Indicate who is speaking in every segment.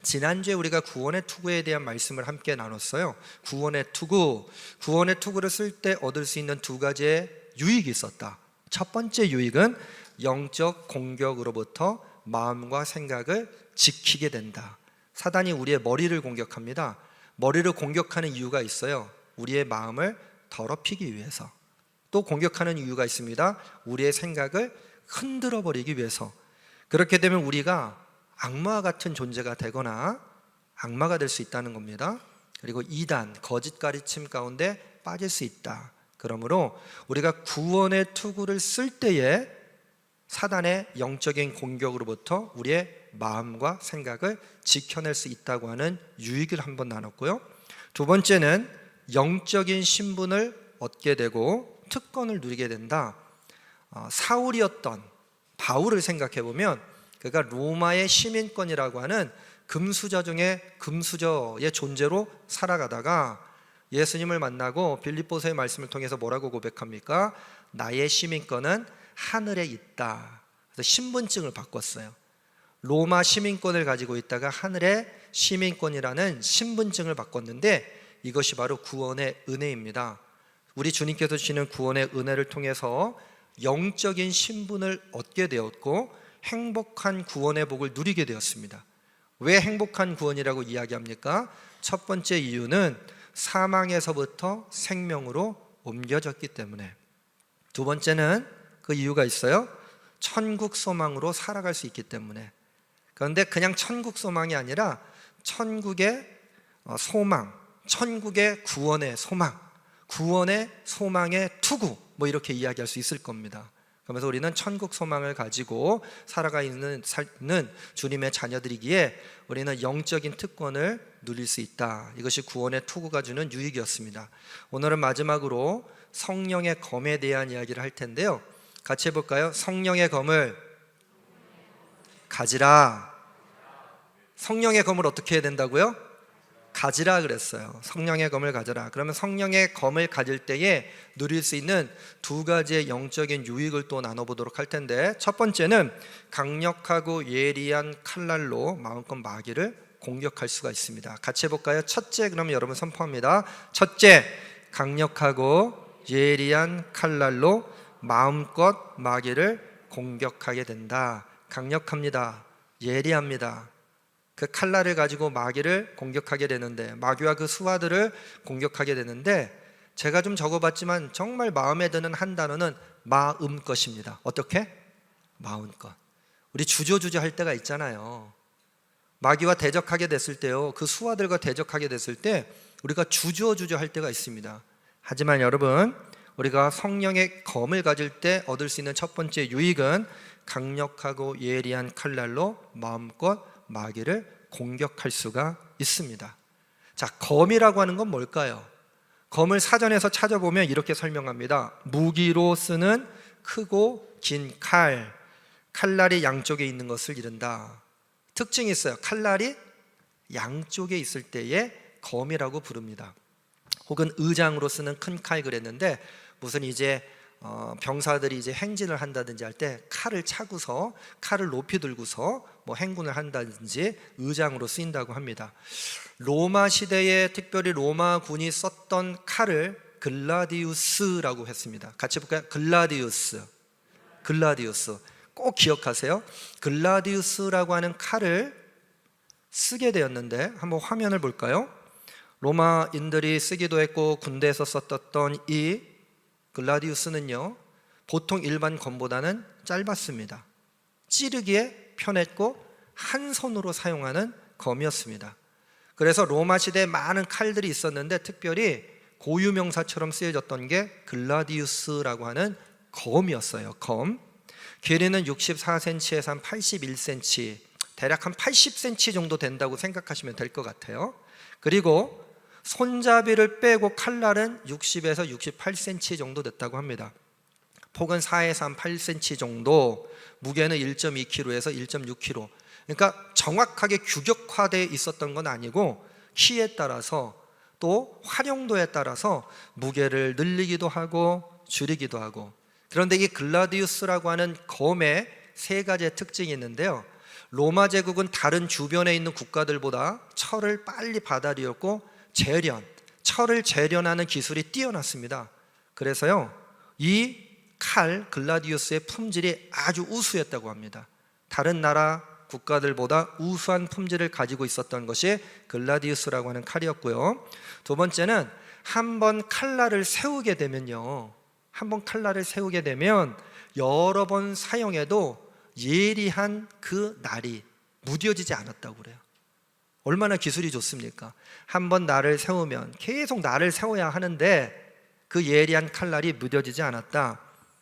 Speaker 1: 지난주에 우리가 구원의 투구에 대한 말씀을 함께 나눴어요. 구원의 투구를 쓸 때 얻을 수 있는 두 가지의 유익이 있었다. 첫 번째 유익은 영적 공격으로부터 마음과 생각을 지키게 된다. 사단이 우리의 머리를 공격합니다. 머리를 공격하는 이유가 있어요. 우리의 마음을 더럽히기 위해서. 또 공격하는 이유가 있습니다. 우리의 생각을 흔들어 버리기 위해서. 그렇게 되면 우리가 악마와 같은 존재가 되거나 악마가 될 수 있다는 겁니다. 그리고 이단, 거짓 가르침 가운데 빠질 수 있다. 그러므로 우리가 구원의 투구를 쓸 때에 사단의 영적인 공격으로부터 우리의 마음과 생각을 지켜낼 수 있다고 하는 유익을 한번 나눴고요. 두 번째는 영적인 신분을 얻게 되고 특권을 누리게 된다. 사울이었던 바울을 생각해 보면 그가 로마의 시민권이라고 하는 금수저 중에 금수저의 존재로 살아가다가 예수님을 만나고 빌립보서의 말씀을 통해서 뭐라고 고백합니까? 나의 시민권은 하늘에 있다. 그래서 신분증을 바꿨어요. 로마 시민권을 가지고 있다가 하늘의 시민권이라는 신분증을 바꿨는데 이것이 바로 구원의 은혜입니다. 우리 주님께서 주시는 구원의 은혜를 통해서 영적인 신분을 얻게 되었고 행복한 구원의 복을 누리게 되었습니다. 왜 행복한 구원이라고 이야기합니까? 첫 번째 이유는 사망에서부터 생명으로 옮겨졌기 때문에. 두 번째는 그 이유가 있어요. 천국 소망으로 살아갈 수 있기 때문에. 그런데 그냥 천국 소망이 아니라 천국의 소망, 천국의 구원의 소망, 구원의 소망의 투구, 뭐 이렇게 이야기할 수 있을 겁니다. 그러면서 우리는 천국 소망을 가지고 살아가는 주님의 자녀들이기에 우리는 영적인 특권을 누릴 수 있다. 이것이 구원의 투구가 주는 유익이었습니다. 오늘은 마지막으로 성령의 검에 대한 이야기를 할 텐데요. 같이 해볼까요? 성령의 검을 가지라. 성령의 검을 어떻게 해야 된다고요? 가지라 그랬어요. 성령의 검을 가져라. 그러면 성령의 검을 가질 때에 누릴 수 있는 두 가지의 영적인 유익을 또 나눠보도록 할 텐데, 첫 번째는 강력하고 예리한 칼날로 마음껏 마귀를 공격할 수가 있습니다. 같이 해볼까요? 첫째, 그러면 여러분 선포합니다. 첫째, 강력하고 예리한 칼날로 마음껏 마귀를 공격하게 된다. 강력합니다. 예리합니다. 그 칼날을 가지고 마귀를 공격하게 되는데, 마귀와 그 수하들을 공격하게 되는데, 제가 좀 적어봤지만 정말 마음에 드는 한 단어는 마음껏입니다. 어떻게? 마음껏. 우리 주저주저 할 때가 있잖아요. 마귀와 대적하게 됐을 때요, 그 수하들과 대적하게 됐을 때 우리가 주저주저 할 때가 있습니다. 하지만 여러분, 우리가 성령의 검을 가질 때 얻을 수 있는 첫 번째 유익은 강력하고 예리한 칼날로 마음껏 마귀를 공격할 수가 있습니다. 자, 검이라고 하는 건 뭘까요? 검을 사전에서 찾아보면 이렇게 설명합니다. 무기로 쓰는 크고 긴 칼, 칼날이 양쪽에 있는 것을 이른다. 특징이 있어요. 칼날이 양쪽에 있을 때에 검이라고 부릅니다. 혹은 의장으로 쓰는 큰 칼 그랬는데, 무슨 이제 병사들이 이제 행진을 한다든지 할 때 칼을 차고서 칼을 높이 들고서 뭐 행군을 한다든지 의장으로 쓰인다고 합니다. 로마 시대에 특별히 로마 군이 썼던 칼을 글라디우스라고 했습니다. 같이 볼까요? 글라디우스. 꼭 기억하세요. 글라디우스라고 하는 칼을 쓰게 되었는데, 한번 화면을 볼까요? 로마인들이 쓰기도 했고 군대에서 썼던 이 글라디우스는요, 보통 일반 검보다는 짧았습니다. 찌르기에 편했고 한 손으로 사용하는 검이었습니다. 그래서 로마 시대에 많은 칼들이 있었는데 특별히 고유명사처럼 쓰여졌던 게 글라디우스라고 하는 검이었어요. 검. 길이는 64cm에서 한 81cm, 대략 한 80cm 정도 된다고 생각하시면 될 것 같아요. 그리고 손잡이를 빼고 칼날은 60에서 68cm 정도 됐다고 합니다. 폭은 4에서 한 8cm 정도, 무게는 1.2kg에서 1.6kg. 그러니까 정확하게 규격화되어 있었던 건 아니고 키에 따라서 또 활용도에 따라서 무게를 늘리기도 하고 줄이기도 하고. 그런데 이 글라디우스라고 하는 검의 세 가지의 특징이 있는데요, 로마 제국은 다른 주변에 있는 국가들보다 철을 빨리 받아들였고 철을 재련하는 기술이 뛰어났습니다. 그래서요, 이 칼 글라디우스의 품질이 아주 우수했다고 합니다. 다른 나라 국가들보다 우수한 품질을 가지고 있었던 것이 글라디우스라고 하는 칼이었고요. 두 번째는 한번 칼날을 세우게 되면요, 여러 번 사용해도 예리한 그 날이 무뎌지지 않았다고 그래요. 얼마나 기술이 좋습니까? 한번 날을 세우면 계속 날을 세워야 하는데 그 예리한 칼날이 무뎌지지 않았다.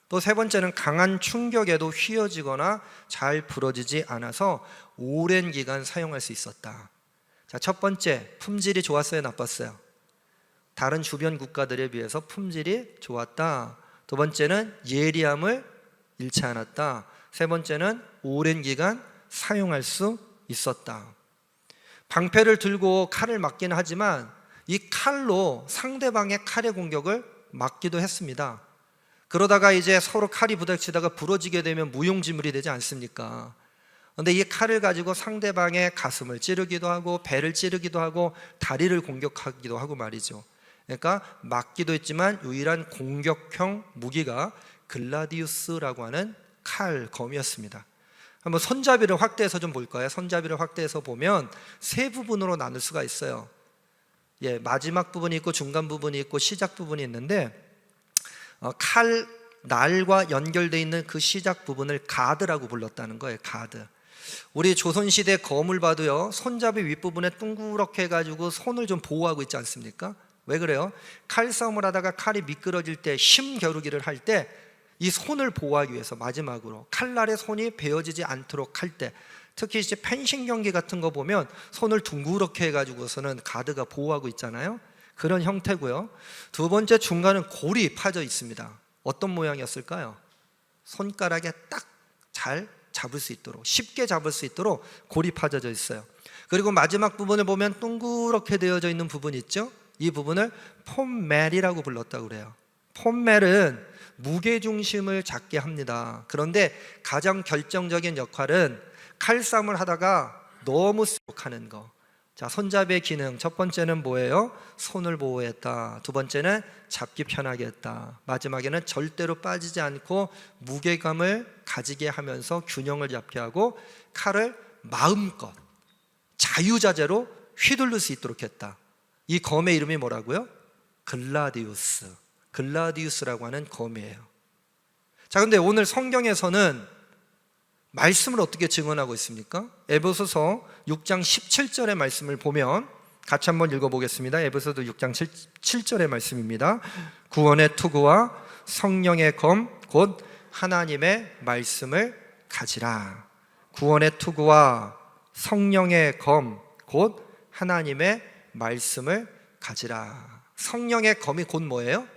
Speaker 1: 또 세 번째는 강한 충격에도 휘어지거나 잘 부러지지 않아서 오랜 기간 사용할 수 있었다. 자, 첫 번째, 품질이 좋았어요, 나빴어요? 다른 주변 국가들에 비해서 품질이 좋았다. 두 번째는 예리함을 잃지 않았다. 세 번째는 오랜 기간 사용할 수 있었다. 방패를 들고 칼을 맞기는 하지만 이 칼로 상대방의 칼의 공격을 막기도 했습니다. 그러다가 이제 서로 칼이 부딪히다가 부러지게 되면 무용지물이 되지 않습니까? 그런데 이 칼을 가지고 상대방의 가슴을 찌르기도 하고 배를 찌르기도 하고 다리를 공격하기도 하고 말이죠. 그러니까 막기도 했지만 유일한 공격형 무기가 글라디우스라고 하는 검이었습니다. 한번 손잡이를 확대해서 좀 볼까요? 손잡이를 확대해서 보면 세 부분으로 나눌 수가 있어요. 마지막 부분이 있고 중간 부분이 있고 시작 부분이 있는데, 칼 날과 연결되어 있는 그 시작 부분을 가드라고 불렀다는 거예요. 가드. 우리 조선시대 검을 봐도요, 손잡이 윗부분에 둥그렇게 해가지고 손을 좀 보호하고 있지 않습니까? 왜 그래요? 칼싸움을 하다가 칼이 미끄러질 때, 힘겨루기를 할 때 이 손을 보호하기 위해서 마지막으로 칼날에 손이 베어지지 않도록 할 때, 특히 이제 펜싱 경기 같은 거 보면 손을 둥그렇게 해가지고서는 가드가 보호하고 있잖아요. 그런 형태고요. 두 번째, 중간은 골이 파져 있습니다. 어떤 모양이었을까요? 손가락에 딱 잘 잡을 수 있도록, 쉽게 잡을 수 있도록 골이 파져져 있어요. 그리고 마지막 부분을 보면 동그랗게 되어져 있는 부분이 있죠. 이 부분을 폼멜이라고 불렀다고 그래요. 폼멜은 무게중심을 잡게 합니다. 그런데 가장 결정적인 역할은 칼싸움을 하다가 너무 하는 거. 자, 손잡이의 기능, 첫 번째는 뭐예요? 손을 보호했다. 두 번째는 잡기 편하게 했다. 마지막에는 절대로 빠지지 않고 무게감을 가지게 하면서 균형을 잡게 하고 칼을 마음껏 자유자재로 휘둘릴 수 있도록 했다. 이 검의 이름이 뭐라고요? 글라디우스라고 하는 검이에요. 자, 근데 오늘 성경에서는 말씀을 어떻게 증언하고 있습니까? 에베소서 6장 17절의 말씀을 보면 같이 한번 읽어보겠습니다. 에베소서 6장 7절의 말씀입니다. 구원의 투구와 성령의 검 곧 하나님의 말씀을 가지라. 구원의 투구와 성령의 검 곧 하나님의 말씀을 가지라. 성령의 검이 곧 뭐예요?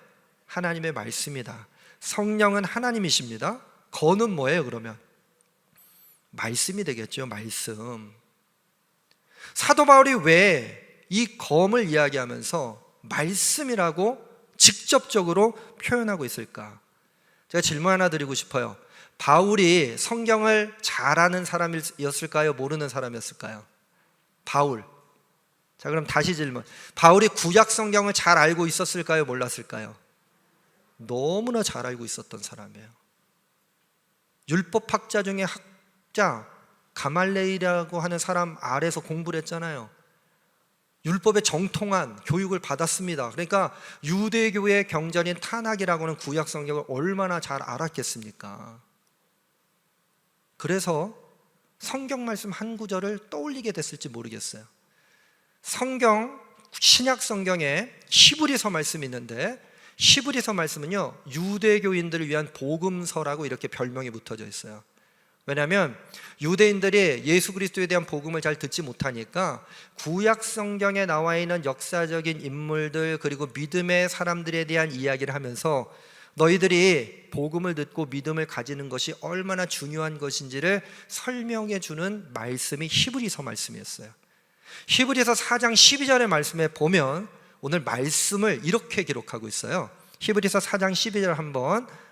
Speaker 1: 하나님의 말씀이다. 성령은 하나님이십니다. 검은 뭐예요, 그러면? 말씀이 되겠죠. 말씀. 사도 바울이 왜 이 검을 이야기하면서 말씀이라고 직접적으로 표현하고 있을까? 제가 질문 하나 드리고 싶어요. 바울이 성경을 잘 아는 사람이었을까요? 모르는 사람이었을까요? 바울. 자, 그럼 다시 질문. 바울이 구약 성경을 잘 알고 있었을까요? 몰랐을까요? 너무나 잘 알고 있었던 사람이에요. 율법학자 중에 가말레일이라고 하는 사람 아래서 공부를 했잖아요. 율법에 정통한 교육을 받았습니다. 그러니까 유대교의 경전인 타낙이라고 하는 구약 성경을 얼마나 잘 알았겠습니까? 그래서 성경 말씀 한 구절을 떠올리게 됐을지 모르겠어요. 신약 성경에 히브리서 말씀이 있는데, 히브리서 말씀은요, 유대교인들을 위한 복음서라고 이렇게 별명이 붙어져 있어요. 왜냐하면 유대인들이 예수 그리스도에 대한 복음을 잘 듣지 못하니까 구약 성경에 나와 있는 역사적인 인물들 그리고 믿음의 사람들에 대한 이야기를 하면서 너희들이 복음을 듣고 믿음을 가지는 것이 얼마나 중요한 것인지를 설명해 주는 말씀이 히브리서 말씀이었어요. 히브리서 4장 12절의 말씀에 보면 오늘 말씀을 이렇게 기록하고 있어요. 히브리서 4장 12절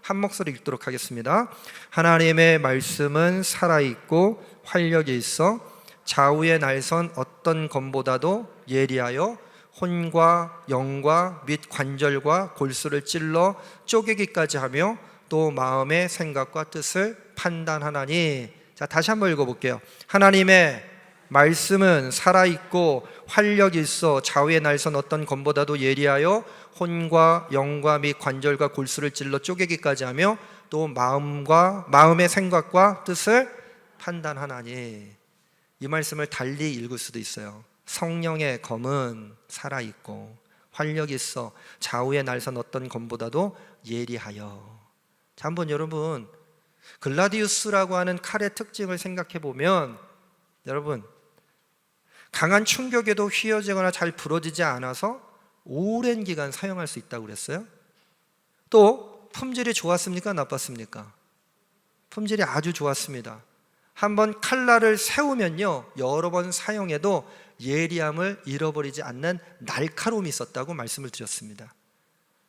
Speaker 1: 한 목소리 읽도록 하겠습니다. 하나님의 말씀은 살아있고 활력이 있어 좌우의 날선 어떤 검보다도 예리하여 혼과 영과 및 관절과 골수를 찔러 쪼개기까지 하며 또 마음의 생각과 뜻을 판단하나니. 자, 다시 한번 읽어볼게요. 하나님의 말씀은 살아있고 활력이 있어 좌우의 날선 어떤 검보다도 예리하여 혼과 영과 및 관절과 골수를 찔러 쪼개기까지 하며 또 마음의 생각과 뜻을 판단하나니. 이 말씀을 달리 읽을 수도 있어요. 성령의 검은 살아있고 활력이 있어 좌우의 날선 어떤 검보다도 예리하여. 자, 한번 여러분 글라디우스라고 하는 칼의 특징을 생각해 보면, 여러분 강한 충격에도 휘어지거나 잘 부러지지 않아서 오랜 기간 사용할 수 있다고 그랬어요. 또 품질이 좋았습니까? 나빴습니까? 품질이 아주 좋았습니다. 한번 칼날을 세우면요, 여러 번 사용해도 예리함을 잃어버리지 않는 날카로움이 있었다고 말씀을 드렸습니다.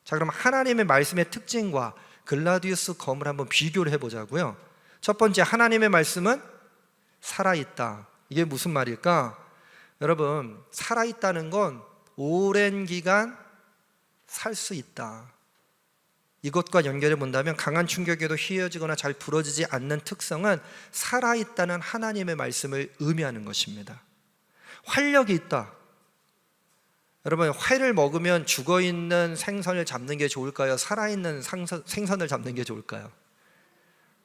Speaker 1: 자, 그럼 하나님의 말씀의 특징과 글라디우스 검을 한번 비교를 해보자고요. 첫 번째, 하나님의 말씀은 살아있다. 이게 무슨 말일까? 여러분, 살아있다는 건 오랜 기간 살 수 있다. 이것과 연결해 본다면 강한 충격에도 휘어지거나 잘 부러지지 않는 특성은 살아있다는 하나님의 말씀을 의미하는 것입니다. 활력이 있다. 여러분, 회를 먹으면 죽어있는 생선을 잡는 게 좋을까요? 살아있는 생선을 잡는 게 좋을까요?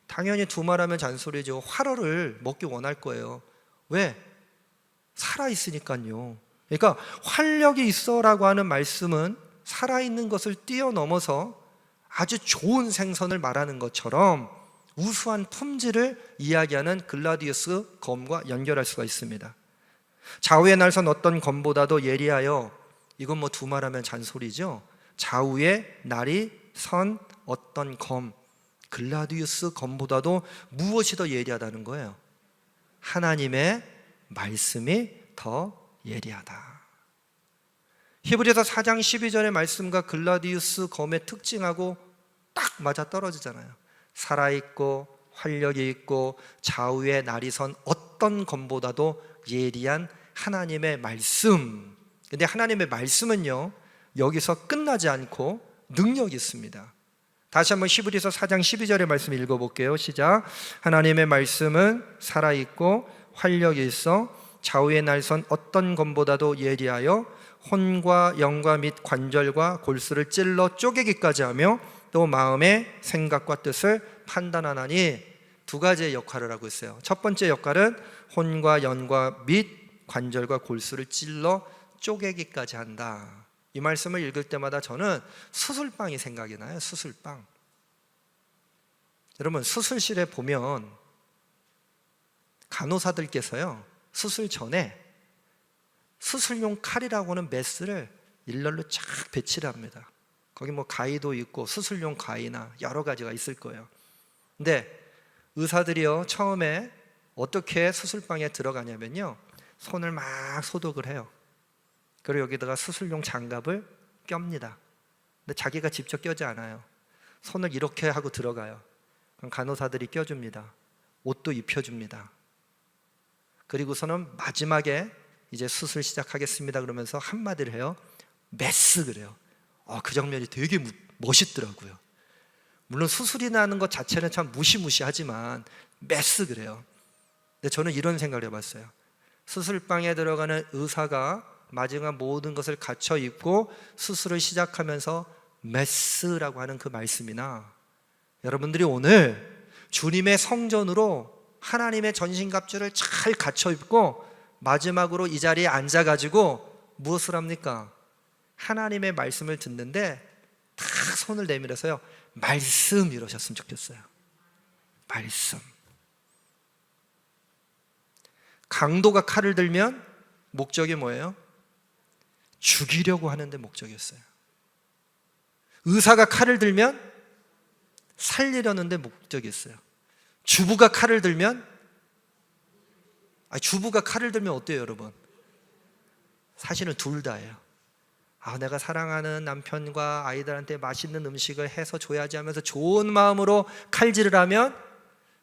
Speaker 1: 당연히 두말하면 잔소리죠. 활어를 먹기 원할 거예요. 왜? 살아있으니까요. 그러니까 활력이 있어라고 하는 말씀은 살아있는 것을 뛰어넘어서 아주 좋은 생선을 말하는 것처럼 우수한 품질을 이야기하는 글라디우스 검과 연결할 수가 있습니다. 좌우의 날선 어떤 검보다도 예리하여, 이건 뭐 두말하면 잔소리죠. 좌우의 날이 선 어떤 검, 글라디우스 검보다도 무엇이 더 예리하다는 거예요? 하나님의 말씀이 더 예리하다. 히브리서 4장 12절의 말씀과 글라디우스 검의 특징하고 딱 맞아 떨어지잖아요. 살아있고 활력이 있고 좌우의 날이 선 어떤 검보다도 예리한 하나님의 말씀. 근데 하나님의 말씀은요, 여기서 끝나지 않고 능력이 있습니다. 다시 한번 히브리서 4장 12절의 말씀 읽어볼게요. 시작. 하나님의 말씀은 살아있고 활력이 있어 좌우의 날선 어떤 검보다도 예리하여 혼과 영과 및 관절과 골수를 찔러 쪼개기까지 하며 또 마음의 생각과 뜻을 판단하나니. 두 가지의 역할을 하고 있어요. 첫 번째 역할은 혼과 영과 및 관절과 골수를 찔러 쪼개기까지 한다. 이 말씀을 읽을 때마다 저는 수술빵이 생각이 나요. 수술빵. 여러분, 수술실에 보면 간호사들께서요, 수술 전에 수술용 칼이라고 하는 메스를 일렬로 쫙 배치를 합니다. 거기 뭐 가위도 있고 수술용 가위나 여러 가지가 있을 거예요. 근데 의사들이요, 처음에 어떻게 수술방에 들어가냐면요, 손을 막 소독을 해요. 그리고 여기다가 수술용 장갑을 낍니다. 근데 자기가 직접 껴지 않아요. 손을 이렇게 하고 들어가요. 그럼 간호사들이 껴줍니다. 옷도 입혀줍니다. 그리고서는 마지막에 이제 수술 시작하겠습니다 그러면서 한마디를 해요. 메스 그래요. 그 장면이 되게 멋있더라고요. 물론 수술이 나는 것 자체는 참 무시무시하지만 메스 그래요. 근데 저는 이런 생각을 해봤어요. 수술방에 들어가는 의사가 마지막 모든 것을 갖춰 입고 수술을 시작하면서 메스라고 하는 그 말씀이나, 여러분들이 오늘 주님의 성전으로 하나님의 전신갑주를 잘 갖춰 입고 마지막으로 이 자리에 앉아가지고 무엇을 합니까? 하나님의 말씀을 듣는데 딱 손을 내밀어서요, 말씀 이러셨으면 좋겠어요. 말씀. 강도가 칼을 들면 목적이 뭐예요? 죽이려고 하는데 목적이었어요. 의사가 칼을 들면 살리려는데 목적이었어요. 주부가 칼을 들면, 주부가 칼을 들면 어때요, 여러분? 사실은 둘 다예요. 내가 사랑하는 남편과 아이들한테 맛있는 음식을 해서 줘야지 하면서 좋은 마음으로 칼질을 하면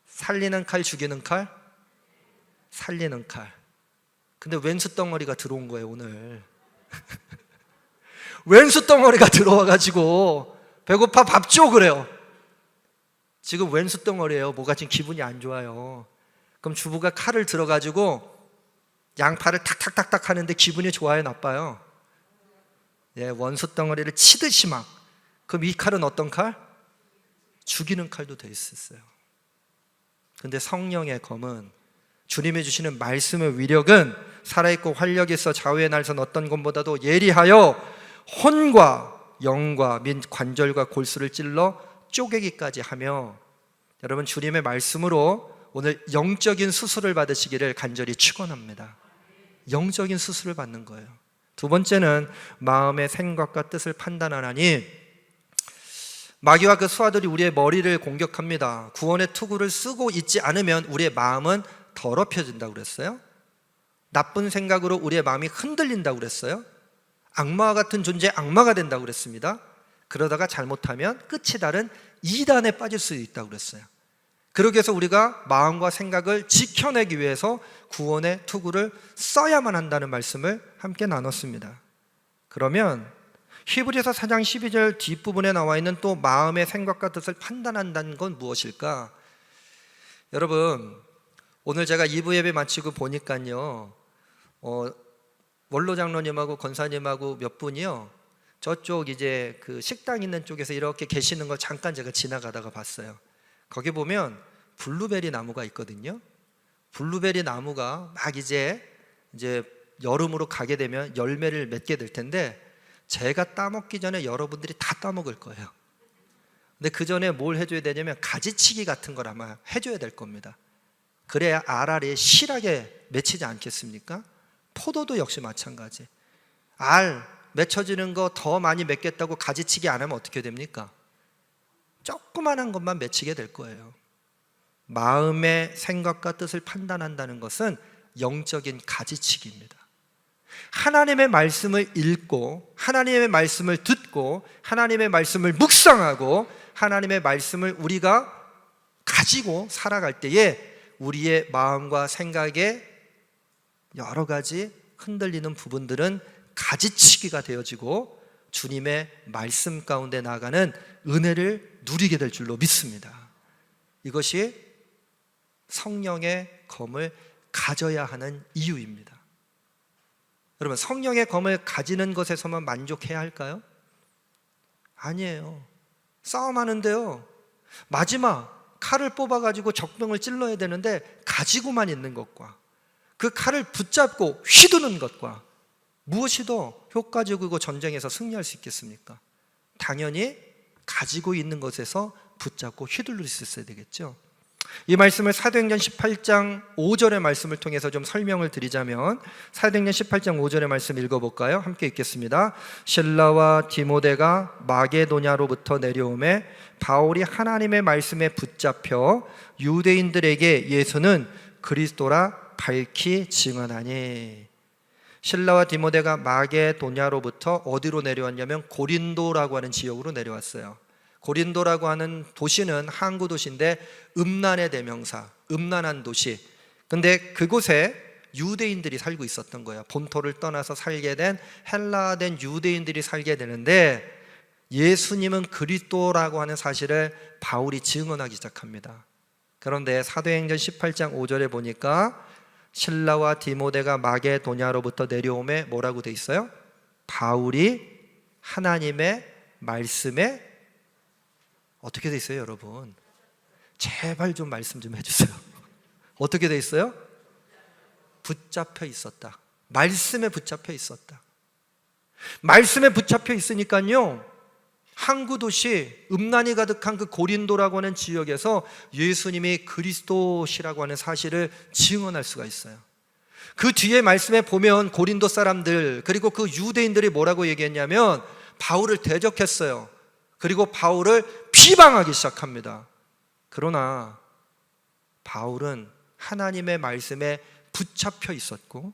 Speaker 1: 살리는 칼, 죽이는 칼? 살리는 칼. 근데 왼수 덩어리가 들어온 거예요 오늘. 왼수 덩어리가 들어와가지고 배고파 밥 줘 그래요. 지금 왼수 덩어리예요. 뭐가 지금 기분이 안 좋아요. 그럼 주부가 칼을 들어가지고 양파를 탁탁탁탁 하는데 기분이 좋아요, 나빠요? 예, 원수 덩어리를 치듯이 막. 그럼 이 칼은 어떤 칼? 죽이는 칼도 될 수 있어요. 근데 성령의 검은, 주님이 주시는 말씀의 위력은 살아있고 활력이 있어 좌우의 날선 어떤 검보다도 예리하여 혼과 영과 및 관절과 골수를 찔러 쪼개기까지 하며, 여러분 주님의 말씀으로 오늘 영적인 수술을 받으시기를 간절히 축원합니다. 영적인 수술을 받는 거예요. 두 번째는 마음의 생각과 뜻을 판단하나니, 마귀와 그 수하들이 우리의 머리를 공격합니다. 구원의 투구를 쓰고 있지 않으면 우리의 마음은 더럽혀진다고 그랬어요. 나쁜 생각으로 우리의 마음이 흔들린다고 그랬어요. 악마와 같은 존재의 악마가 된다고 그랬습니다. 그러다가 잘못하면 끝이 다른 이단에 빠질 수 있다고 그랬어요. 그러기 위해서 우리가 마음과 생각을 지켜내기 위해서 구원의 투구를 써야만 한다는 말씀을 함께 나눴습니다. 그러면 히브리서 4장 12절 뒷부분에 나와 있는 또 마음의 생각과 뜻을 판단한다는 건 무엇일까? 여러분, 오늘 제가 2부 예배 마치고 보니까요, 원로 장로님하고 권사님하고 몇 분이요, 저쪽 이제 그 식당 있는 쪽에서 이렇게 계시는 걸 잠깐 제가 지나가다가 봤어요. 거기 보면 블루베리 나무가 있거든요. 블루베리 나무가 막 이제 여름으로 가게 되면 열매를 맺게 될 텐데, 제가 따먹기 전에 여러분들이 다 따먹을 거예요. 근데 그 전에 뭘 해줘야 되냐면 가지치기 같은 걸 아마 해줘야 될 겁니다. 그래야 알알이 실하게 맺히지 않겠습니까? 포도도 역시 마찬가지. 알 맺혀지는 거 더 많이 맺겠다고 가지치기 안 하면 어떻게 됩니까? 조그만한 것만 맺히게 될 거예요. 마음의 생각과 뜻을 판단한다는 것은 영적인 가지치기입니다. 하나님의 말씀을 읽고 하나님의 말씀을 듣고 하나님의 말씀을 묵상하고 하나님의 말씀을 우리가 가지고 살아갈 때에 우리의 마음과 생각에 여러 가지 흔들리는 부분들은 가지치기가 되어지고 주님의 말씀 가운데 나아가는 은혜를 누리게 될 줄로 믿습니다. 이것이 성령의 검을 가져야 하는 이유입니다. 여러분, 성령의 검을 가지는 것에서만 만족해야 할까요? 아니에요. 싸움하는데요, 마지막 칼을 뽑아가지고 적병을 찔러야 되는데 가지고만 있는 것과 그 칼을 붙잡고 휘두는 것과 무엇이 더 효과적이고 전쟁에서 승리할 수 있겠습니까? 당연히 가지고 있는 것에서 붙잡고 휘둘릴 수 있어야 되겠죠. 이 말씀을 사도행전 18장 5절의 말씀을 통해서 좀 설명을 드리자면, 사도행전 18장 5절의 말씀 읽어볼까요? 함께 읽겠습니다. 실라와 디모데가 마게도냐로부터 내려오매 바울이 하나님의 말씀에 붙잡혀 유대인들에게 예수는 그리스도라 밝히 증언하니. 실라와 디모데가 마게도냐로부터 어디로 내려왔냐면 고린도라고 하는 지역으로 내려왔어요. 고린도라고 하는 도시는 항구 도시인데 음란의 대명사, 음란한 도시. 근데 그곳에 유대인들이 살고 있었던 거예요. 본토를 떠나서 살게 된 헬라된 유대인들이 살게 되는데, 예수님은 그리스도라고 하는 사실을 바울이 증언하기 시작합니다. 그런데 사도행전 18장 5절에 보니까 실라와 디모데가 마게도냐로부터 내려오매 뭐라고 돼 있어요? 바울이 하나님의 말씀에 어떻게 돼 있어요, 여러분? 제발 좀 말씀 좀 해주세요. 어떻게 돼 있어요? 붙잡혀 있었다. 말씀에 붙잡혀 있었다. 말씀에 붙잡혀 있으니까요, 항구 도시, 음란이 가득한 그 고린도라고 하는 지역에서 예수님이 그리스도시라고 하는 사실을 증언할 수가 있어요. 그 뒤에 말씀에 보면 고린도 사람들, 그리고 그 유대인들이 뭐라고 얘기했냐면 바울을 대적했어요. 그리고 바울을 비방하기 시작합니다. 그러나 바울은 하나님의 말씀에 붙잡혀 있었고,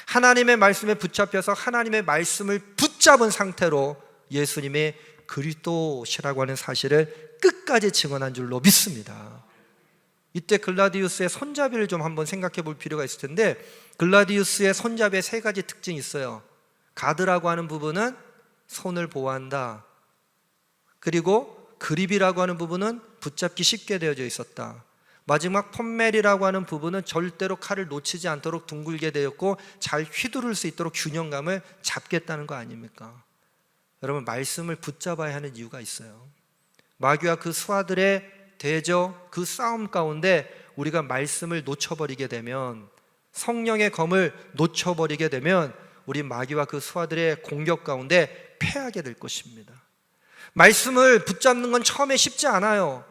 Speaker 1: 하나님의 말씀에 붙잡혀서 하나님의 말씀을 붙잡은 상태로 예수님의 그리스도시라고 하는 사실을 끝까지 증언한 줄로 믿습니다. 이때 글라디우스의 손잡이를 좀 한번 생각해 볼 필요가 있을 텐데, 글라디우스의 손잡이에 세 가지 특징이 있어요. 가드라고 하는 부분은 손을 보호한다. 그리고 그립이라고 하는 부분은 붙잡기 쉽게 되어져 있었다. 마지막 폼멜이라고 하는 부분은 절대로 칼을 놓치지 않도록 둥글게 되었고 잘 휘두를 수 있도록 균형감을 잡겠다는 거 아닙니까? 여러분, 말씀을 붙잡아야 하는 이유가 있어요. 마귀와 그 수하들의 대적, 그 싸움 가운데 우리가 말씀을 놓쳐버리게 되면, 성령의 검을 놓쳐버리게 되면 우리 마귀와 그 수하들의 공격 가운데 패하게 될 것입니다. 말씀을 붙잡는 건 처음에 쉽지 않아요.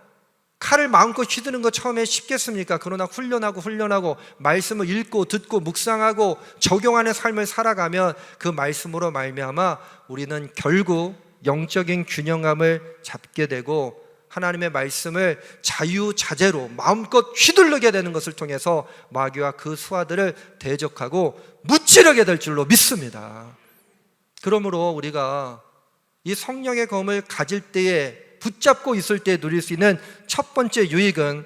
Speaker 1: 칼을 마음껏 휘두는 거 처음에 쉽겠습니까? 그러나 훈련하고 말씀을 읽고 듣고 묵상하고 적용하는 삶을 살아가면 그 말씀으로 말미암아 우리는 결국 영적인 균형감을 잡게 되고 하나님의 말씀을 자유자재로 마음껏 휘두르게 되는 것을 통해서 마귀와 그 수하들을 대적하고 무찌르게 될 줄로 믿습니다. 그러므로 우리가 이 성령의 검을 가질 때에, 붙잡고 있을 때 누릴 수 있는 첫 번째 유익은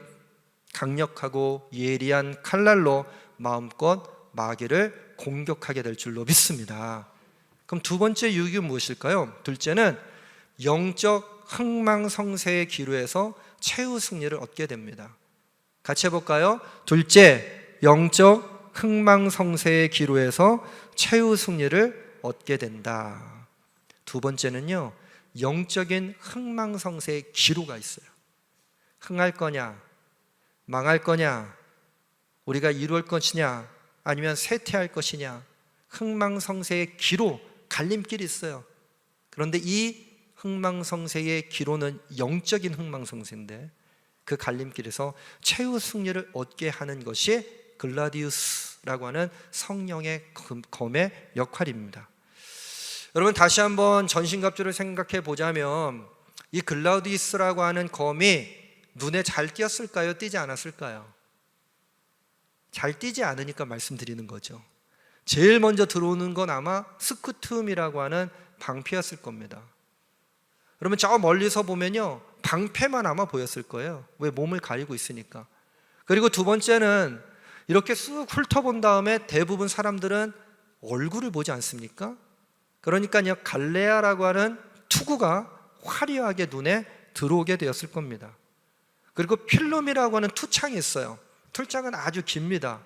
Speaker 1: 강력하고 예리한 칼날로 마음껏 마귀를 공격하게 될 줄로 믿습니다. 그럼 두 번째 유익은 무엇일까요? 둘째는 영적 흥망성쇠의 기로에서 최후 승리를 얻게 됩니다. 같이 해볼까요? 둘째, 영적 흥망성쇠의 기로에서 최후 승리를 얻게 된다. 두 번째는요, 영적인 흥망성쇠의 기로가 있어요. 흥할 거냐, 망할 거냐, 우리가 이룰 것이냐, 아니면 쇠퇴할 것이냐, 흥망성쇠의 기로, 갈림길이 있어요. 그런데 이 흥망성쇠의 기로는 영적인 흥망성쇠인데 그 갈림길에서 최후 승리를 얻게 하는 것이 글라디우스라고 하는 성령의 검의 역할입니다. 여러분, 다시 한번 전신갑주를 생각해 보자면 이 글라디우스라고 하는 검이 눈에 잘 띄었을까요? 띄지 않았을까요? 잘 띄지 않으니까 말씀드리는 거죠. 제일 먼저 들어오는 건 아마 스쿠툼이라고 하는 방패였을 겁니다. 여러분, 저 멀리서 보면요, 방패만 아마 보였을 거예요. 왜? 몸을 가리고 있으니까. 그리고 두 번째는 이렇게 쓱 훑어본 다음에 대부분 사람들은 얼굴을 보지 않습니까? 그러니까요, 갈레아라고 하는 투구가 화려하게 눈에 들어오게 되었을 겁니다. 그리고 필름이라고 하는 투창이 있어요. 투창은 아주 깁니다.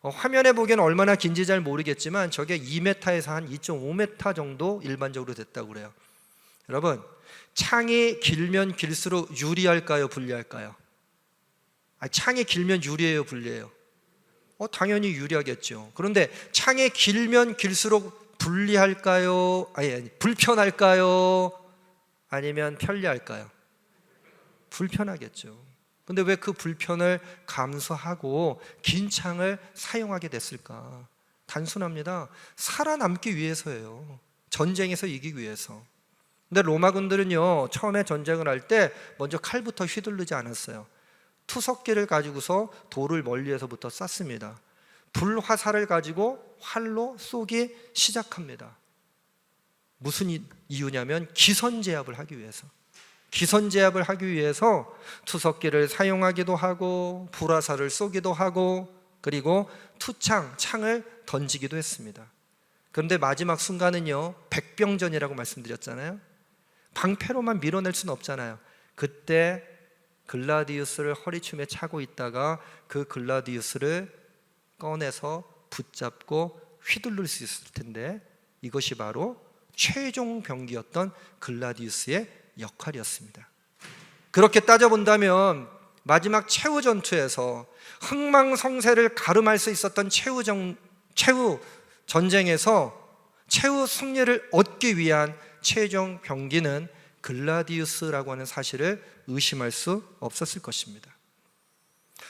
Speaker 1: 화면에 보기에는 얼마나 긴지 잘 모르겠지만 저게 2m에서 한 2.5m 정도 일반적으로 됐다고 그래요. 여러분, 창이 길면 길수록 유리할까요, 불리할까요? 창이 길면 유리해요, 불리해요? 당연히 유리하겠죠. 그런데 창이 길면 길수록 불리할까요? 불편할까요? 아니면 편리할까요? 불편하겠죠. 근데 왜 그 불편을 감수하고 긴 창을 사용하게 됐을까? 단순합니다. 살아남기 위해서예요. 전쟁에서 이기기 위해서. 근데 로마군들은요, 처음에 전쟁을 할 때 먼저 칼부터 휘두르지 않았어요. 투석기를 가지고서 돌을 멀리에서부터 쐈습니다. 불화살을 가지고 활로 쏘기 시작합니다. 무슨 이유냐면 기선제압을 하기 위해서. 기선제압을 하기 위해서 투석기를 사용하기도 하고 불화살을 쏘기도 하고 그리고 투창, 창을 던지기도 했습니다. 그런데 마지막 순간은요, 백병전이라고 말씀드렸잖아요. 방패로만 밀어낼 수는 없잖아요. 그때 글라디우스를 허리춤에 차고 있다가 그 글라디우스를 꺼내서 붙잡고 휘두를 수 있을 텐데 이것이 바로 최종 병기였던 글라디우스의 역할이었습니다. 그렇게 따져본다면 마지막 최후 전투에서 흥망성쇠를 가름할 수 있었던 최후 전쟁에서 최후 승리를 얻기 위한 최종 병기는 글라디우스라고 하는 사실을 의심할 수 없었을 것입니다.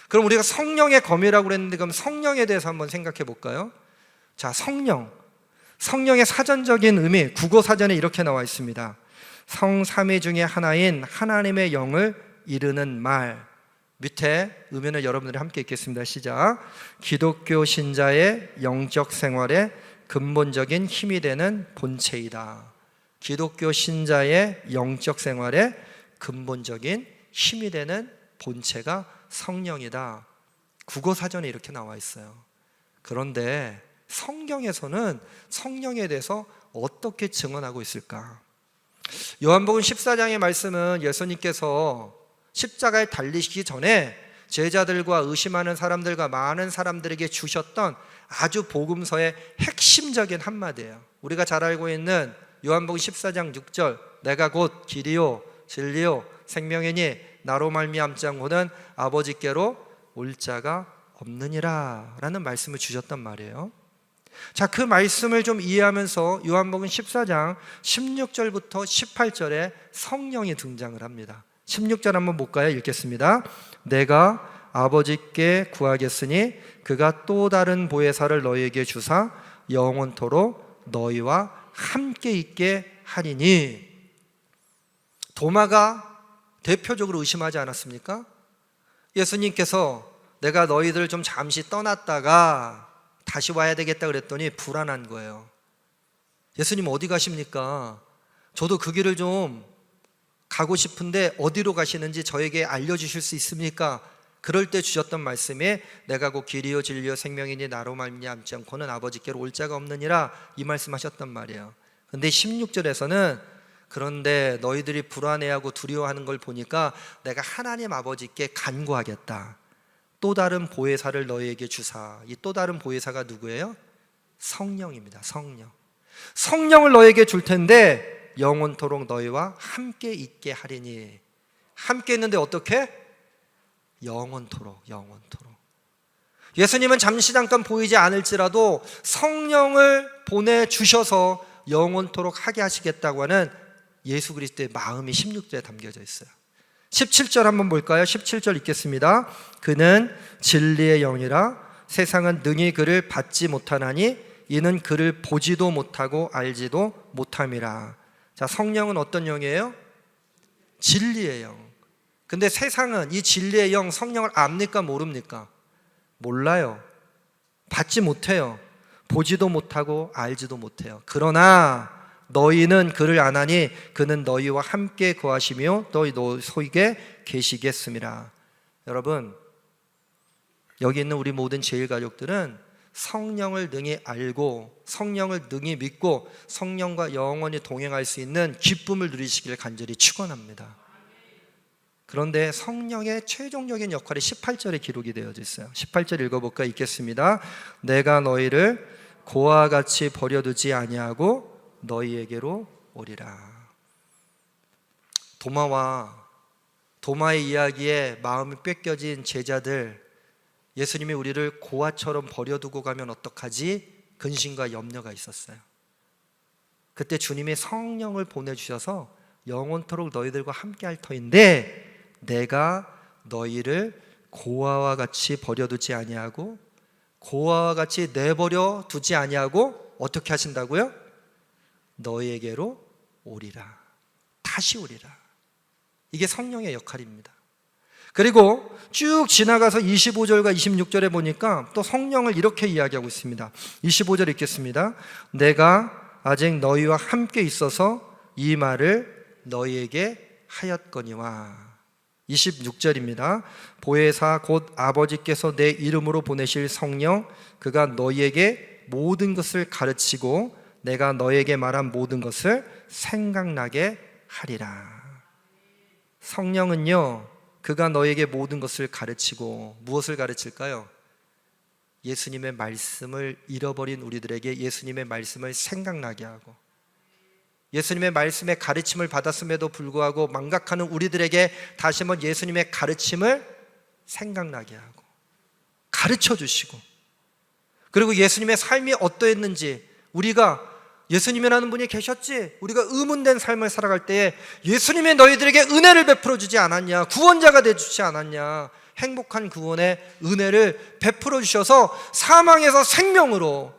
Speaker 1: 그럼 우리가 성령의 검이라고 그랬는데 그럼 성령에 대해서 한번 생각해 볼까요? 자, 성령의 사전적인 의미, 국어사전에 이렇게 나와 있습니다. 성삼위 중에 하나인 하나님의 영을 이르는 말. 밑에 의미는 여러분들이 함께 읽겠습니다. 시작. 기독교 신자의 영적 생활의 근본적인 힘이 되는 본체이다. 기독교 신자의 영적 생활의 근본적인 힘이 되는 본체가 성령이다. 국어사전에 이렇게 나와 있어요. 그런데 성경에서는 성령에 대해서 어떻게 증언하고 있을까? 요한복음 14장의 말씀은 예수님께서 십자가에 달리시기 전에 제자들과 의심하는 사람들과 많은 사람들에게 주셨던 아주 복음서의 핵심적인 한마디예요. 우리가 잘 알고 있는 요한복음 14장 6절, 내가 곧 길이요 진리요 생명이니 나로 말미암지 않고는 아버지께로 올 자가 없느니라 라는 말씀을 주셨단 말이에요. 자, 그 말씀을 좀 이해하면서 요한복음 14장 16절부터 18절에 성령이 등장을 합니다. 16절 한번 볼까요? 읽겠습니다. 내가 아버지께 구하겠으니 그가 또 다른 보혜사를 너희에게 주사 영원토록 너희와 함께 있게 하리니. 도마가 대표적으로 의심하지 않았습니까? 예수님께서 내가 너희들 좀 잠시 떠났다가 다시 와야 되겠다 그랬더니 불안한 거예요. 예수님 어디 가십니까? 저도 그 길을 좀 가고 싶은데 어디로 가시는지 저에게 알려주실 수 있습니까? 그럴 때 주셨던 말씀에 내가 곧 길이요 진리요 생명이니 나로 말미암지 않고는 아버지께로 올 자가 없느니라, 이 말씀하셨단 말이에요. 근데 16절에서는 그런데 너희들이 불안해하고 두려워하는 걸 보니까 내가 하나님 아버지께 간구하겠다. 또 다른 보혜사를 너희에게 주사. 이 또 다른 보혜사가 누구예요? 성령입니다. 성령. 성령을 너희에게 줄 텐데 영원토록 너희와 함께 있게 하리니. 함께 있는데 어떻게? 영원토록. 예수님은 잠시 잠깐 보이지 않을지라도 성령을 보내주셔서 영원토록 하게 하시겠다고 하는 예수 그리스도의 마음이 16절에 담겨져 있어요. 17절 한번 볼까요? 17절 읽겠습니다. 그는 진리의 영이라 세상은 능히 그를 받지 못하나니 이는 그를 보지도 못하고 알지도 못함이라. 자, 성령은 어떤 영이에요? 진리의 영. 근데 세상은 이 진리의 영 성령을 압니까 모릅니까? 몰라요. 받지 못해요. 보지도 못하고 알지도 못해요. 그러나 너희는 그를 아나니 그는 너희와 함께 거하시며 너희 속에 계시겠음이라. 여러분, 여기 있는 우리 모든 제일가족들은 성령을 능히 알고 성령을 능히 믿고 성령과 영원히 동행할 수 있는 기쁨을 누리시기를 간절히 축원합니다. 그런데 성령의 최종적인 역할이 18절에 기록이 되어져 있어요. 18절 읽어볼까? 읽겠습니다. 내가 너희를 고와 같이 버려두지 아니하고 너희에게로 오리라. 도마의 이야기에 마음이 뺏겨진 제자들, 예수님이 우리를 고아처럼 버려두고 가면 어떡하지? 근심과 염려가 있었어요. 그때 주님이 성령을 보내주셔서 영원토록 너희들과 함께할 터인데 내가 너희를 고아와 같이 버려두지 아니하고 고아와 같이 내버려 두지 아니하고 어떻게 하신다고요? 너희에게로 오리라. 다시 오리라. 이게 성령의 역할입니다. 그리고 쭉 지나가서 25절과 26절에 보니까 또 성령을 이렇게 이야기하고 있습니다. 25절 읽겠습니다. 내가 아직 너희와 함께 있어서 이 말을 너희에게 하였거니와. 26절입니다. 보혜사 곧 아버지께서 내 이름으로 보내실 성령 그가 너희에게 모든 것을 가르치고 내가 너에게 말한 모든 것을 생각나게 하리라. 성령은요, 그가 너에게 모든 것을 가르치고 무엇을 가르칠까요? 예수님의 말씀을 잃어버린 우리들에게 예수님의 말씀을 생각나게 하고 예수님의 말씀의 가르침을 받았음에도 불구하고 망각하는 우리들에게 다시 한번 예수님의 가르침을 생각나게 하고 가르쳐 주시고, 그리고 예수님의 삶이 어떠했는지, 우리가 예수님이라는 분이 계셨지, 우리가 의문된 삶을 살아갈 때에 예수님의 너희들에게 은혜를 베풀어 주지 않았냐, 구원자가 되주지 않았냐, 행복한 구원의 은혜를 베풀어 주셔서 사망에서 생명으로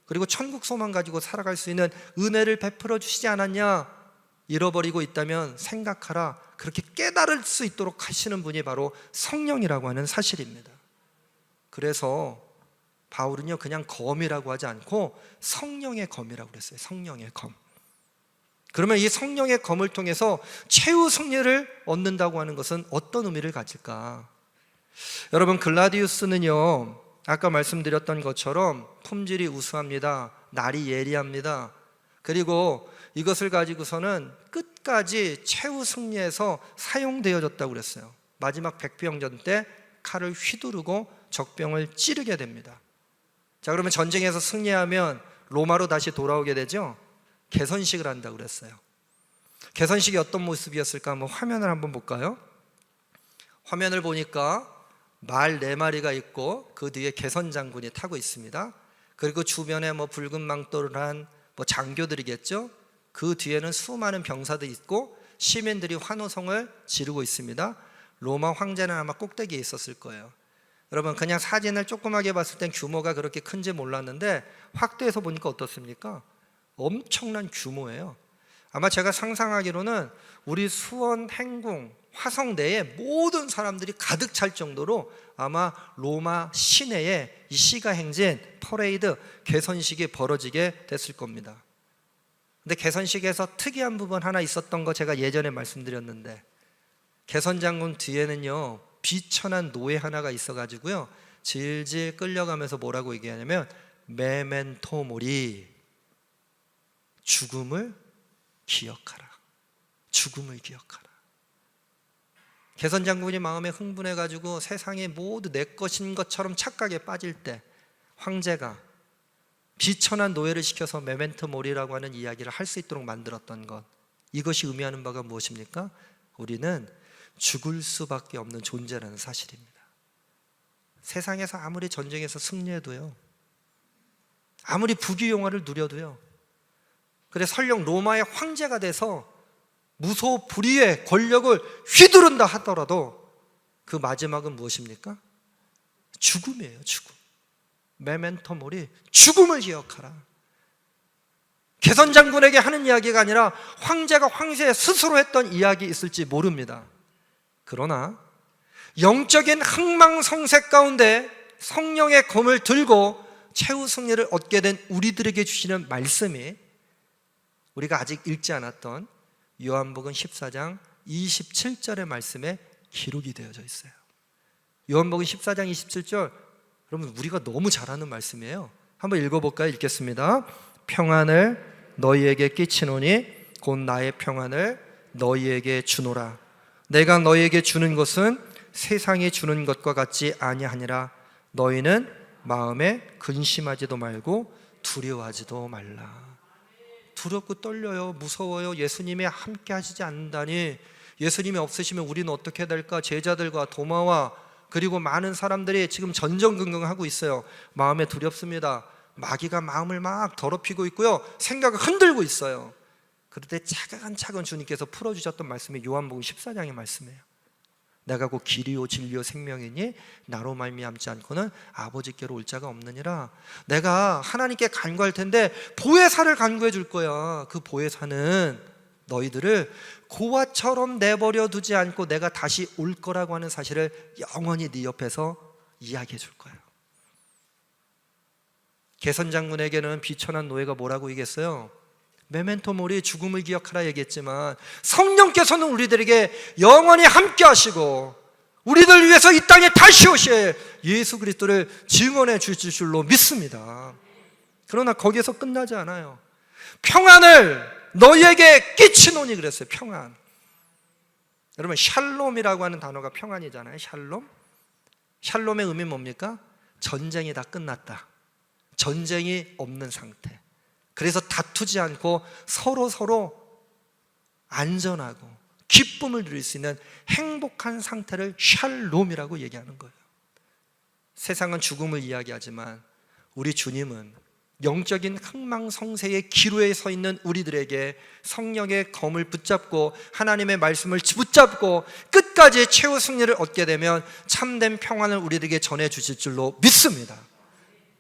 Speaker 1: 그리고 천국 소망 가지고 살아갈 수 있는 은혜를 베풀어 주시지 않았냐. 잃어버리고 있다면 생각하라. 그렇게 깨달을 수 있도록 하시는 분이 바로 성령이라고 하는 사실입니다. 그래서 바울은요, 그냥 검이라고 하지 않고 성령의 검이라고 그랬어요. 성령의 검. 그러면 이 성령의 검을 통해서 최후 승리를 얻는다고 하는 것은 어떤 의미를 가질까? 여러분, 글라디우스는요, 아까 말씀드렸던 것처럼 품질이 우수합니다. 날이 예리합니다. 그리고 이것을 가지고서는 끝까지 최후 승리해서 사용되어졌다고 그랬어요. 마지막 백병전 때 칼을 휘두르고 적병을 찌르게 됩니다. 자, 그러면 전쟁에서 승리하면 로마로 다시 돌아오게 되죠. 개선식을 한다고 그랬어요. 개선식이 어떤 모습이었을까? 한번 화면을 한번 볼까요? 화면을 보니까 말 4마리가 있고 그 뒤에 개선 장군이 타고 있습니다. 그리고 주변에 붉은 망토를 한 장교들이겠죠. 그 뒤에는 수많은 병사들이 있고 시민들이 환호성을 지르고 있습니다. 로마 황제는 아마 꼭대기에 있었을 거예요. 여러분, 그냥 사진을 조그맣게 봤을 땐 규모가 그렇게 큰지 몰랐는데 확대해서 보니까 어떻습니까? 엄청난 규모예요. 아마 제가 상상하기로는 우리 수원, 행궁, 화성 내에 모든 사람들이 가득 찰 정도로 아마 로마 시내에 이 시가 행진, 퍼레이드, 개선식이 벌어지게 됐을 겁니다. 근데 개선식에서 특이한 부분 하나 있었던 거 제가 예전에 말씀드렸는데, 개선장군 뒤에는요 비천한 노예 하나가 있어가지고요 질질 끌려가면서 뭐라고 얘기하냐면 메멘토 모리, 죽음을 기억하라. 죽음을 기억하라. 개선장군이 마음에 흥분해가지고 세상이 모두 내 것인 것처럼 착각에 빠질 때 황제가 비천한 노예를 시켜서 메멘토 모리라고 하는 이야기를 할 수 있도록 만들었던 것, 이것이 의미하는 바가 무엇입니까? 우리는 죽을 수밖에 없는 존재라는 사실입니다. 세상에서 아무리 전쟁에서 승리해도요, 아무리 부귀영화를 누려도요, 그래 설령 로마의 황제가 돼서 무소불위의 권력을 휘두른다 하더라도 그 마지막은 무엇입니까? 죽음이에요. 죽음. 메멘토 모리, 죽음을 기억하라. 개선장군에게 하는 이야기가 아니라 황제가 황제 스스로 했던 이야기 있을지 모릅니다. 그러나 영적인 흥망성쇠 가운데 성령의 검을 들고 최후 승리를 얻게 된 우리들에게 주시는 말씀이 우리가 아직 읽지 않았던 요한복음 14장 27절의 말씀에 기록이 되어져 있어요. 요한복음 14장 27절, 여러분 우리가 너무 잘 아는 말씀이에요. 한번 읽어볼까요? 읽겠습니다. 평안을 너희에게 끼치노니 곧 나의 평안을 너희에게 주노라. 내가 너희에게 주는 것은 세상이 주는 것과 같지 아니하니라. 너희는 마음에 근심하지도 말고 두려워하지도 말라. 두렵고 떨려요. 무서워요. 예수님이 함께 하시지 않는다니. 예수님이 없으시면 우리는 어떻게 될까? 제자들과 도마와 그리고 많은 사람들이 지금 전전긍긍하고 있어요. 마음에 두렵습니다. 마귀가 마음을 막 더럽히고 있고요, 생각을 흔들고 있어요. 그런데 차근차근 주님께서 풀어주셨던 말씀이 요한복음 14장의 말씀이에요. 내가 곧 길이요 진리요 생명이니 나로 말미암지 않고는 아버지께로 올 자가 없느니라. 내가 하나님께 간구할 텐데 보혜사를 간구해 줄 거야. 그 보혜사는 너희들을 고아처럼 내버려 두지 않고 내가 다시 올 거라고 하는 사실을 영원히 네 옆에서 이야기해 줄 거야. 개선장군에게는 비천한 노예가 뭐라고 얘기했어요? 메멘토 모리, 죽음을 기억하라 얘기했지만 성령께서는 우리들에게 영원히 함께 하시고 우리들 위해서 이 땅에 다시 오실 예수 그리스도를 증언해 주실 줄로 믿습니다. 그러나 거기에서 끝나지 않아요. 평안을 너희에게 끼치노니 그랬어요. 평안. 여러분, 샬롬이라고 하는 단어가 평안이잖아요. 샬롬. 샬롬의 의미는 뭡니까? 전쟁이 다 끝났다. 전쟁이 없는 상태. 그래서 다투지 않고 서로 안전하고 기쁨을 누릴 수 있는 행복한 상태를 샬롬이라고 얘기하는 거예요. 세상은 죽음을 이야기하지만 우리 주님은 영적인 흥망성쇠의 기로에 서 있는 우리들에게 성령의 검을 붙잡고 하나님의 말씀을 붙잡고 끝까지 최후 승리를 얻게 되면 참된 평안을 우리들에게 전해주실 줄로 믿습니다.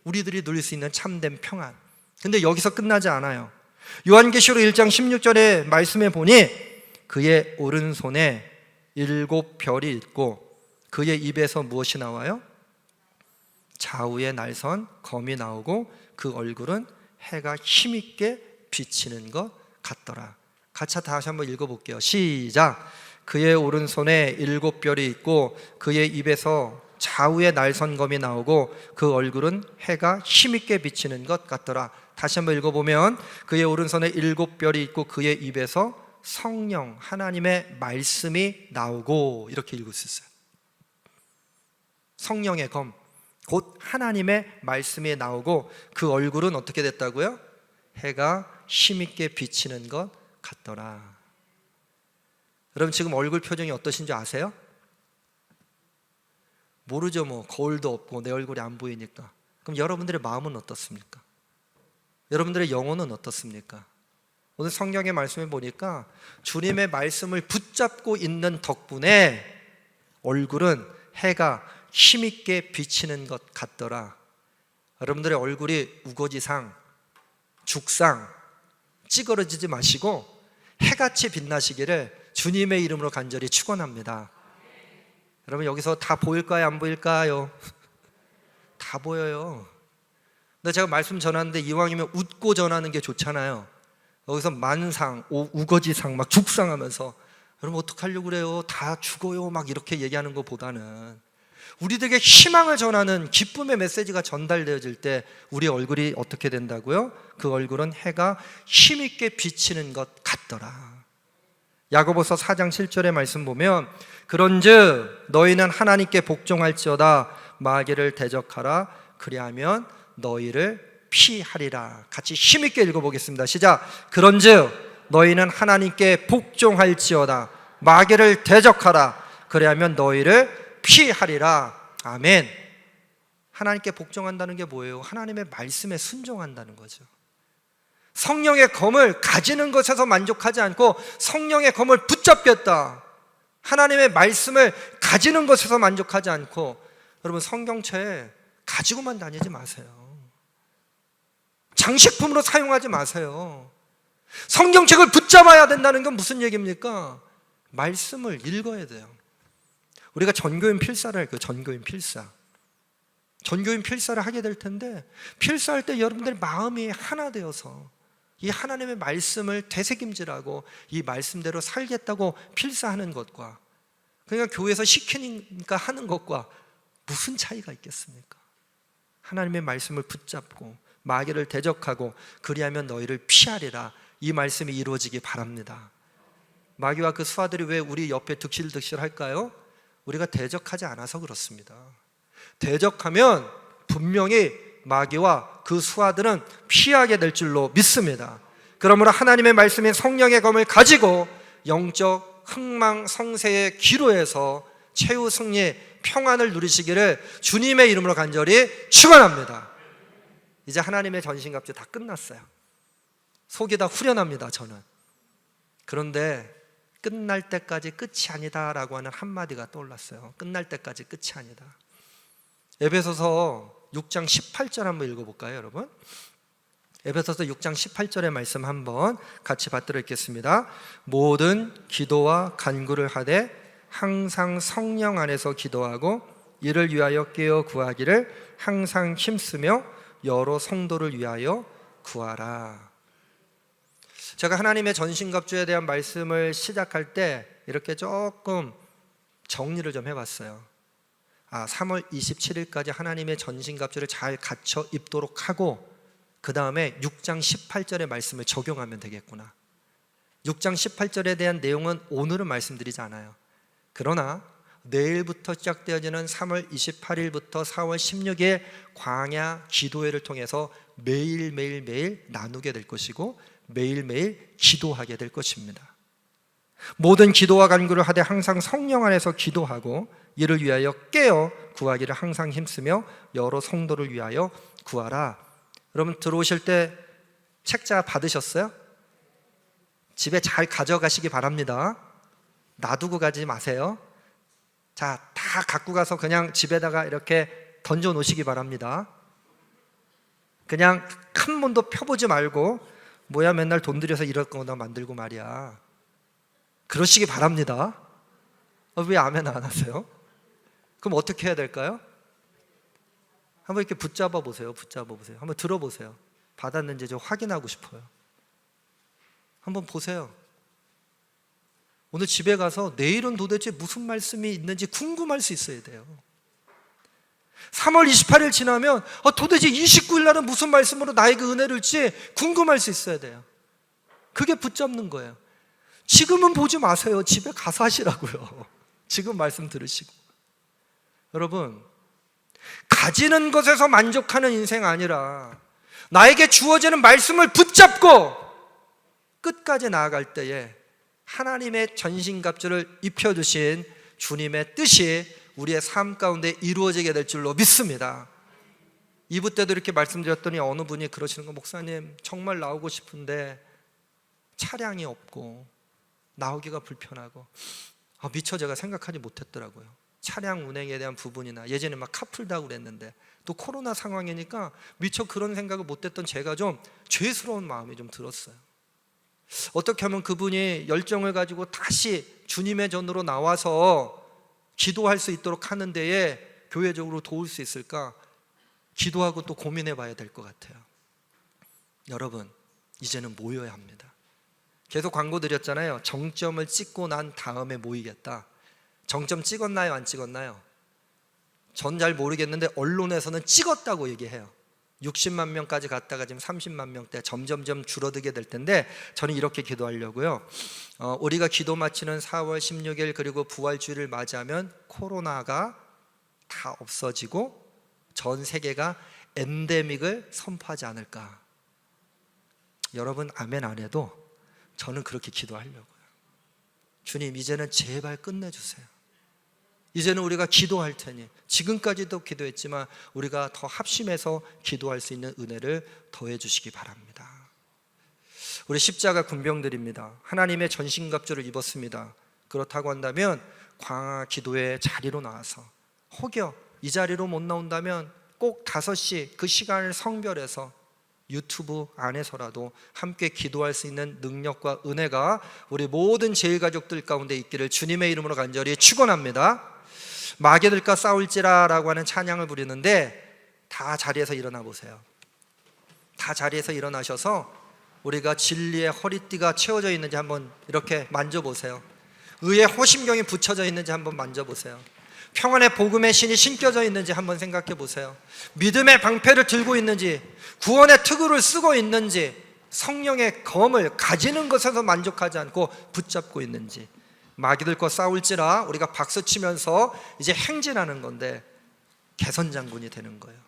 Speaker 1: 우리들이 누릴 수 있는 참된 평안. 근데 여기서 끝나지 않아요. 요한계시록 1장 16절의 말씀에 보니 그의 오른손에 7별이 있고 그의 입에서 무엇이 나와요? 좌우에 날선 검이 나오고 그 얼굴은 해가 힘있게 비치는 것 같더라. 같이 다시 한번 읽어볼게요. 시작. 그의 오른손에 7별이 있고 그의 입에서 좌우에 날선검이 나오고 그 얼굴은 해가 힘있게 비치는 것 같더라. 다시 한번 읽어보면 그의 오른손에 7별이 있고 그의 입에서 성령 하나님의 말씀이 나오고, 이렇게 읽을 수 있어요. 성령의 검, 곧 하나님의 말씀이 나오고 그 얼굴은 어떻게 됐다고요? 해가 힘있게 비치는 것 같더라. 여러분 지금 얼굴 표정이 어떠신지 아세요? 모르죠. 뭐 거울도 없고 내 얼굴이 안 보이니까. 그럼 여러분들의 마음은 어떻습니까? 여러분들의 영혼은 어떻습니까? 오늘 성경의 말씀을 보니까 주님의 말씀을 붙잡고 있는 덕분에 얼굴은 해가 힘있게 비치는 것 같더라. 여러분들의 얼굴이 우거지상, 죽상, 찌그러지지 마시고 해같이 빛나시기를 주님의 이름으로 간절히 축원합니다. 여러분 여기서 다 보일까요? 안 보일까요? 다 보여요. 근데 제가 말씀 전하는데 이왕이면 웃고 전하는 게 좋잖아요. 여기서 만상, 우거지상, 막 죽상하면서 여러분 어떡하려고 그래요? 다 죽어요 막 이렇게 얘기하는 것보다는 우리들에게 희망을 전하는 기쁨의 메시지가 전달되어질 때 우리 얼굴이 어떻게 된다고요? 그 얼굴은 해가 힘있게 비치는 것 같더라. 야고보서 4장 7절의 말씀 보면 그런즉 너희는 하나님께 복종할지어다 마귀를 대적하라 그리하면 너희를 피하리라. 같이 힘있게 읽어보겠습니다. 시작. 그런즉 너희는 하나님께 복종할지어다 마귀를 대적하라 그리하면 너희를 피하리라. 아멘. 하나님께 복종한다는 게 뭐예요? 하나님의 말씀에 순종한다는 거죠. 성령의 검을 가지는 것에서 만족하지 않고 성령의 검을 붙잡겠다, 하나님의 말씀을 가지는 것에서 만족하지 않고, 여러분 성경책 가지고만 다니지 마세요. 장식품으로 사용하지 마세요. 성경책을 붙잡아야 된다는 건 무슨 얘기입니까? 말씀을 읽어야 돼요. 우리가 전교인 필사를 할 거예요. 전교인 필사. 전교인 필사를 하게 될 텐데 필사할 때 여러분들의 마음이 하나 되어서 이 하나님의 말씀을 되새김질하고 이 말씀대로 살겠다고 필사하는 것과 그러니까 교회에서 시키니까 하는 것과 무슨 차이가 있겠습니까? 하나님의 말씀을 붙잡고 마귀를 대적하고 그리하면 너희를 피하리라. 이 말씀이 이루어지기 바랍니다. 마귀와 그 수하들이 왜 우리 옆에 득실득실 할까요? 우리가 대적하지 않아서 그렇습니다. 대적하면 분명히 마귀와 그 수하들은 피하게 될 줄로 믿습니다. 그러므로 하나님의 말씀인 성령의 검을 가지고 영적 흥망성쇠의 기로에서 최후 승리, 평안을 누리시기를 주님의 이름으로 간절히 축원합니다. 이제 하나님의 전신갑주 다 끝났어요. 속이 다 후련합니다. 저는. 그런데 끝날 때까지 끝이 아니다라고 하는 한마디가 떠올랐어요. 끝날 때까지 끝이 아니다. 에베소서 6장 18절 한번 읽어볼까요, 여러분? 에베소서 6장 18절의 말씀 한번 같이 받들어 읽겠습니다. 모든 기도와 간구를 하되 항상 성령 안에서 기도하고 이를 위하여 깨어 구하기를 항상 힘쓰며 여러 성도를 위하여 구하라. 제가 하나님의 전신갑주에 대한 말씀을 시작할 때 이렇게 조금 정리를 좀 해봤어요. 3월 27일까지 하나님의 전신갑주를 잘 갖춰 입도록 하고 그 다음에 6장 18절의 말씀을 적용하면 되겠구나. 6장 18절에 대한 내용은 오늘은 말씀드리지 않아요. 그러나 내일부터 시작되어지는 3월 28일부터 4월 16일 광야 기도회를 통해서 매일매일 나누게 될 것이고 매일매일 기도하게 될 것입니다. 모든 기도와 간구를 하되 항상 성령 안에서 기도하고 이를 위하여 깨어 구하기를 항상 힘쓰며 여러 성도를 위하여 구하라. 여러분 들어오실 때 책자 받으셨어요? 집에 잘 가져가시기 바랍니다. 놔두고 가지 마세요. 자, 다 갖고 가서 그냥 집에다가 이렇게 던져 놓으시기 바랍니다. 그냥 큰 문도 펴보지 말고 뭐야 맨날 돈 들여서 이럴 거나 만들고 말이야, 그러시기 바랍니다. 왜 아멘 안 하세요? 그럼 어떻게 해야 될까요? 한번 이렇게 붙잡아 보세요. 한번 들어보세요. 받았는지 좀 확인하고 싶어요. 한번 보세요. 오늘 집에 가서 내일은 도대체 무슨 말씀이 있는지 궁금할 수 있어야 돼요. 3월 28일 지나면 도대체 29일 날은 무슨 말씀으로 나에게 은혜를 줄지 궁금할 수 있어야 돼요. 그게 붙잡는 거예요. 지금은 보지 마세요. 집에 가서 하시라고요. 지금 말씀 들으시고. 여러분, 가지는 것에서 만족하는 인생 아니라 나에게 주어지는 말씀을 붙잡고 끝까지 나아갈 때에 하나님의 전신갑주를 입혀주신 주님의 뜻이 우리의 삶 가운데 이루어지게 될 줄로 믿습니다. 2부 때도 이렇게 말씀드렸더니 어느 분이 그러시는 거, 목사님 정말 나오고 싶은데 차량이 없고 나오기가 불편하고, 미처 제가 생각하지 못했더라고요. 차량 운행에 대한 부분이나 예전에 막 카풀다고 그랬는데 또 코로나 상황이니까 미처 그런 생각을 못했던 제가 좀 죄스러운 마음이 좀 들었어요. 어떻게 하면 그분이 열정을 가지고 다시 주님의 전으로 나와서 기도할 수 있도록 하는 데에 교회적으로 도울 수 있을까 기도하고 또 고민해 봐야 될 것 같아요. 여러분, 이제는 모여야 합니다. 계속 광고 드렸잖아요. 정점을 찍고 난 다음에 모이겠다. 정점 찍었나요? 안 찍었나요? 전 잘 모르겠는데 언론에서는 찍었다고 얘기해요. 60만 명까지 갔다가 지금 30만 명대 점점점 줄어들게 될 텐데, 저는 이렇게 기도하려고요. 우리가 기도 마치는 4월 16일 그리고 부활주일을 맞이하면 코로나가 다 없어지고 전 세계가 엔데믹을 선포하지 않을까. 여러분 아멘 안 해도 저는 그렇게 기도하려고요. 주님, 이제는 제발 끝내주세요. 이제는 우리가 기도할 테니, 지금까지도 기도했지만 우리가 더 합심해서 기도할 수 있는 은혜를 더해 주시기 바랍니다. 우리 십자가 군병들입니다. 하나님의 전신갑주를 입었습니다. 그렇다고 한다면 광야 기도의 자리로 나와서, 혹여 이 자리로 못 나온다면 꼭 5시 그 시간을 성별해서 유튜브 안에서라도 함께 기도할 수 있는 능력과 은혜가 우리 모든 제일가족들 가운데 있기를 주님의 이름으로 간절히 축원합니다. 마귀들과 싸울지라 라고 하는 찬양을 부르는데, 다 자리에서 일어나 보세요. 다 자리에서 일어나셔서 우리가 진리의 허리띠가 채워져 있는지 한번 이렇게 만져보세요. 의의 호심경이 붙여져 있는지 한번 만져보세요. 평안의 복음의 신이 신겨져 있는지 한번 생각해 보세요. 믿음의 방패를 들고 있는지, 구원의 투구를 쓰고 있는지, 성령의 검을 가지는 것에서 만족하지 않고 붙잡고 있는지. 마귀들과 싸울지라 우리가 박수 치면서 이제 행진하는 건데 개선장군이 되는 거예요.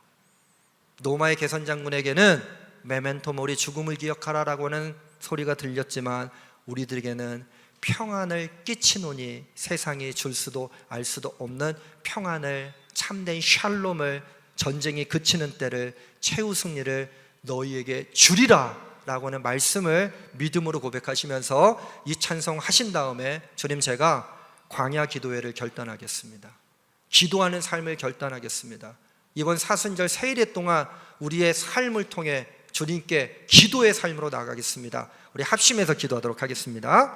Speaker 1: 노마의 개선장군에게는 메멘토 모리, 죽음을 기억하라라고 하는 소리가 들렸지만 우리들에게는 평안을 끼치노니 세상이 줄 수도 알 수도 없는 평안을, 참된 샬롬을, 전쟁이 그치는 때를, 최후 승리를 너희에게 주리라 라고 하는 말씀을 믿음으로 고백하시면서 이 찬송 하신 다음에, 주님 제가 광야 기도회를 결단하겠습니다. 기도하는 삶을 결단하겠습니다. 이번 사순절 세일회 동안 우리의 삶을 통해 주님께 기도의 삶으로 나아가겠습니다. 우리 합심해서 기도하도록 하겠습니다.